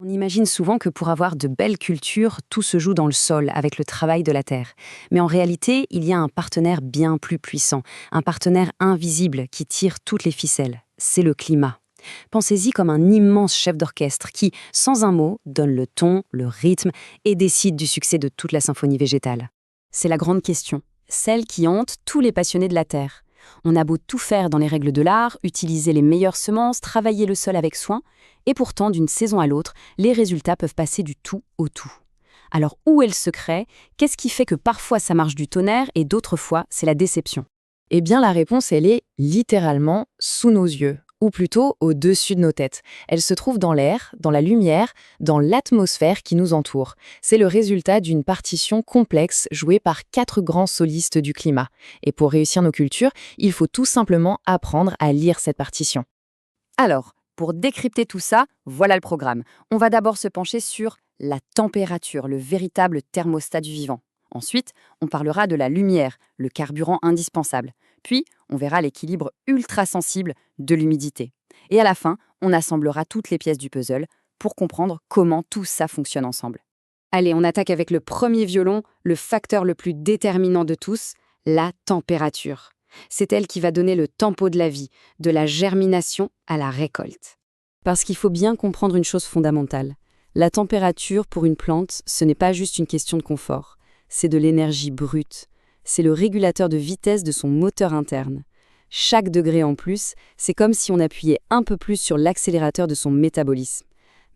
On imagine souvent que pour avoir de belles cultures, tout se joue dans le sol, avec le travail de la terre. Mais en réalité, il y a un partenaire bien plus puissant, un partenaire invisible qui tire toutes les ficelles. C'est le climat. Pensez-y comme un immense chef d'orchestre qui, sans un mot, donne le ton, le rythme et décide du succès de toute la symphonie végétale. C'est la grande question, celle qui hante tous les passionnés de la terre. On a beau tout faire dans les règles de l'art, utiliser les meilleures semences, travailler le sol avec soin, et pourtant, d'une saison à l'autre, les résultats peuvent passer du tout au tout. Alors où est le secret? Qu'est-ce qui fait que parfois ça marche du tonnerre et d'autres fois c'est la déception? Eh bien, la réponse, elle est littéralement sous nos yeux, ou plutôt au-dessus de nos têtes. Elle se trouve dans l'air, dans la lumière, dans l'atmosphère qui nous entoure. C'est le résultat d'une partition complexe jouée par 4 grands solistes du climat. Et pour réussir nos cultures, il faut tout simplement apprendre à lire cette partition. Alors, pour décrypter tout ça, voilà le programme. On va d'abord se pencher sur la température, le véritable thermostat du vivant. Ensuite, on parlera de la lumière, le carburant indispensable. Puis, on verra l'équilibre ultra sensible de l'humidité. Et à la fin, on assemblera toutes les pièces du puzzle pour comprendre comment tout ça fonctionne ensemble. Allez, on attaque avec le premier violon, le facteur le plus déterminant de tous, la température. C'est elle qui va donner le tempo de la vie, de la germination à la récolte. Parce qu'il faut bien comprendre une chose fondamentale. La température pour une plante, ce n'est pas juste une question de confort. C'est de l'énergie brute. C'est le régulateur de vitesse de son moteur interne. Chaque degré en plus, c'est comme si on appuyait un peu plus sur l'accélérateur de son métabolisme.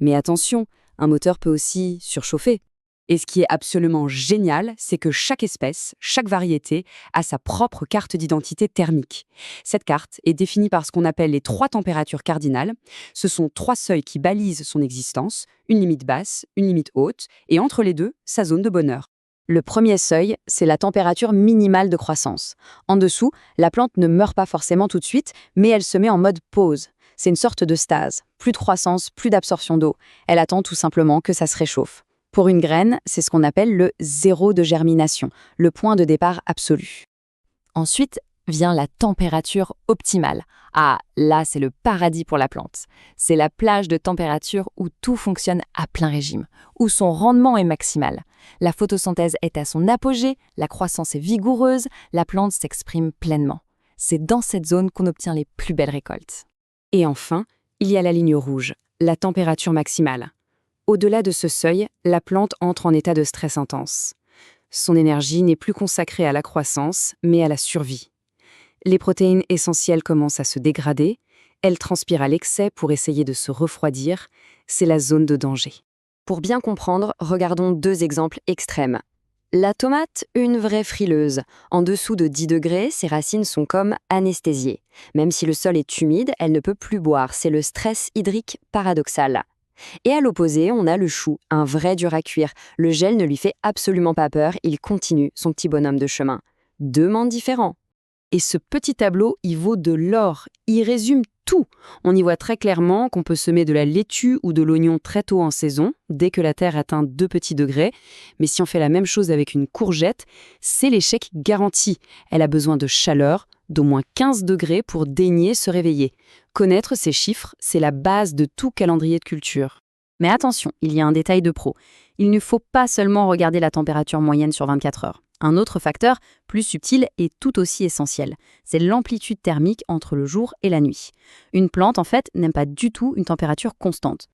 Mais attention, un moteur peut aussi surchauffer. Et ce qui est absolument génial, c'est que chaque espèce, chaque variété, a sa propre carte d'identité thermique. Cette carte est définie par ce qu'on appelle les 3 températures cardinales. Ce sont 3 seuils qui balisent son existence, une limite basse, une limite haute, et entre les deux, sa zone de bonheur. Le premier seuil, c'est la température minimale de croissance. En dessous, la plante ne meurt pas forcément tout de suite, mais elle se met en mode pause. C'est une sorte de stase. Plus de croissance, plus d'absorption d'eau. Elle attend tout simplement que ça se réchauffe. Pour une graine, c'est ce qu'on appelle le zéro de germination, le point de départ absolu. Ensuite vient la température optimale. Ah, là, c'est le paradis pour la plante. C'est la plage de température où tout fonctionne à plein régime, où son rendement est maximal. La photosynthèse est à son apogée, la croissance est vigoureuse, la plante s'exprime pleinement. C'est dans cette zone qu'on obtient les plus belles récoltes. Et enfin, il y a la ligne rouge, la température maximale. Au-delà de ce seuil, la plante entre en état de stress intense. Son énergie n'est plus consacrée à la croissance, mais à la survie. Les protéines essentielles commencent à se dégrader, elle transpire à l'excès pour essayer de se refroidir, c'est la zone de danger. Pour bien comprendre, regardons 2 exemples extrêmes. La tomate, une vraie frileuse. En dessous de 10 degrés, ses racines sont comme anesthésiées. Même si le sol est humide, elle ne peut plus boire, c'est le stress hydrique paradoxal. Et à l'opposé, on a le chou, un vrai dur à cuire. Le gel ne lui fait absolument pas peur, il continue son petit bonhomme de chemin. 2 mondes différents. Et ce petit tableau, il vaut de l'or. Il résume tout. On y voit très clairement qu'on peut semer de la laitue ou de l'oignon très tôt en saison, dès que la terre atteint 2 petits degrés. Mais si on fait la même chose avec une courgette, c'est l'échec garanti. Elle a besoin de chaleur, d'au moins 15 degrés pour daigner se réveiller. Connaître ces chiffres, c'est la base de tout calendrier de culture. Mais attention, il y a un détail de pro. Il ne faut pas seulement regarder la température moyenne sur 24 heures. Un autre facteur, plus subtil et tout aussi essentiel, c'est l'amplitude thermique entre le jour et la nuit. Une plante, en fait, n'aime pas du tout une température constante.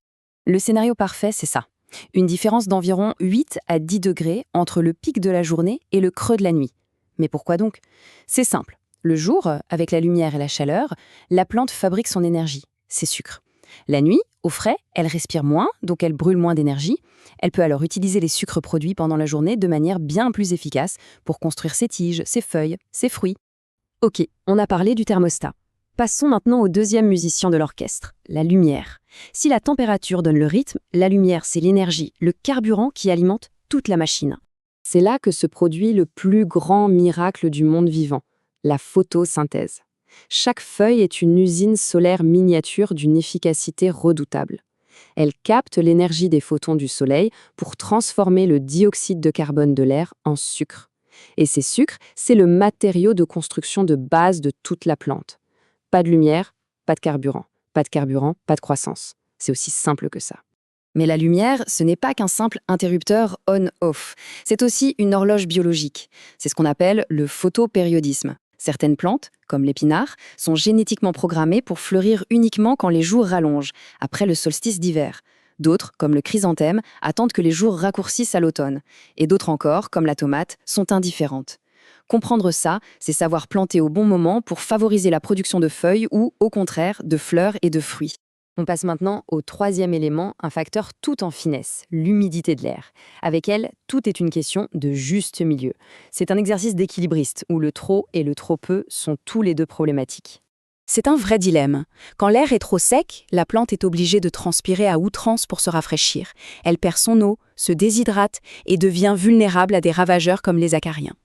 Le scénario parfait, c'est ça. Une différence d'environ 8 à 10 degrés entre le pic de la journée et le creux de la nuit. Mais pourquoi donc? C'est simple. Le jour, avec la lumière et la chaleur, la plante fabrique son énergie, ses sucres. La nuit, au frais, elle respire moins, donc elle brûle moins d'énergie. Elle peut alors utiliser les sucres produits pendant la journée de manière bien plus efficace pour construire ses tiges, ses feuilles, ses fruits. Ok, on a parlé du thermostat. Passons maintenant au deuxième musicien de l'orchestre, la lumière. Si la température donne le rythme, la lumière, c'est l'énergie, le carburant qui alimente toute la machine. C'est là que se produit le plus grand miracle du monde vivant, la photosynthèse. Chaque feuille est une usine solaire miniature d'une efficacité redoutable. Elle capte l'énergie des photons du soleil pour transformer le dioxyde de carbone de l'air en sucre. Et ces sucres, c'est le matériau de construction de base de toute la plante. Pas de lumière, pas de carburant. Pas de carburant, pas de croissance. C'est aussi simple que ça. Mais la lumière, ce n'est pas qu'un simple interrupteur on-off. C'est aussi une horloge biologique. C'est ce qu'on appelle le photopériodisme. Certaines plantes, comme l'épinard, sont génétiquement programmées pour fleurir uniquement quand les jours rallongent, après le solstice d'hiver. D'autres, comme le chrysanthème, attendent que les jours raccourcissent à l'automne. Et d'autres encore, comme la tomate, sont indifférentes. Comprendre ça, c'est savoir planter au bon moment pour favoriser la production de feuilles ou, au contraire, de fleurs et de fruits. On passe maintenant au troisième élément, un facteur tout en finesse, l'humidité de l'air. Avec elle, tout est une question de juste milieu. C'est un exercice d'équilibriste où le trop et le trop peu sont tous les deux problématiques. C'est un vrai dilemme. Quand l'air est trop sec, la plante est obligée de transpirer à outrance pour se rafraîchir. Elle perd son eau, se déshydrate et devient vulnérable à des ravageurs comme les acariens.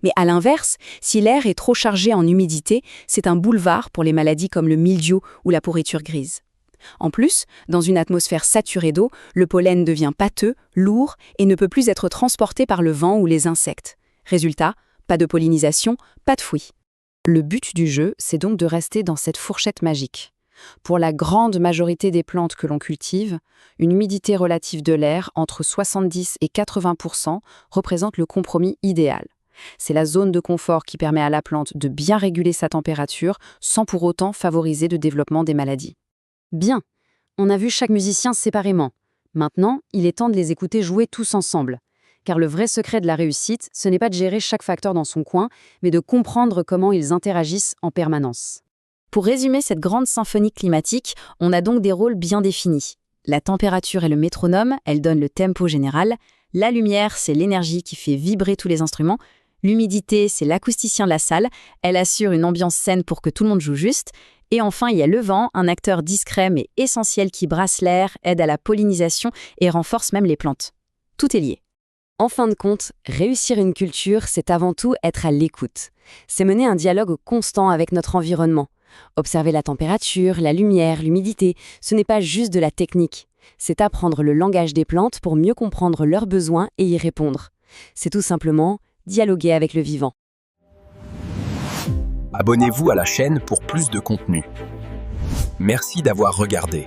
Mais à l'inverse, si l'air est trop chargé en humidité, c'est un boulevard pour les maladies comme le mildiou ou la pourriture grise. En plus, dans une atmosphère saturée d'eau, le pollen devient pâteux, lourd et ne peut plus être transporté par le vent ou les insectes. Résultat, pas de pollinisation, pas de fruits. Le but du jeu, c'est donc de rester dans cette fourchette magique. Pour la grande majorité des plantes que l'on cultive, une humidité relative de l'air entre 70 et 80% représente le compromis idéal. C'est la zone de confort qui permet à la plante de bien réguler sa température sans pour autant favoriser le développement des maladies. Bien, on a vu chaque musicien séparément. Maintenant, il est temps de les écouter jouer tous ensemble. Car le vrai secret de la réussite, ce n'est pas de gérer chaque facteur dans son coin, mais de comprendre comment ils interagissent en permanence. Pour résumer cette grande symphonie climatique, on a donc des rôles bien définis. La température est le métronome, elle donne le tempo général. La lumière, c'est l'énergie qui fait vibrer tous les instruments. L'humidité, c'est l'acousticien de la salle, elle assure une ambiance saine pour que tout le monde joue juste. Et enfin, il y a le vent, un acteur discret mais essentiel qui brasse l'air, aide à la pollinisation et renforce même les plantes. Tout est lié. En fin de compte, réussir une culture, c'est avant tout être à l'écoute. C'est mener un dialogue constant avec notre environnement. Observer la température, la lumière, l'humidité, ce n'est pas juste de la technique. C'est apprendre le langage des plantes pour mieux comprendre leurs besoins et y répondre. C'est tout simplement dialoguer avec le vivant. Abonnez-vous à la chaîne pour plus de contenu. Merci d'avoir regardé.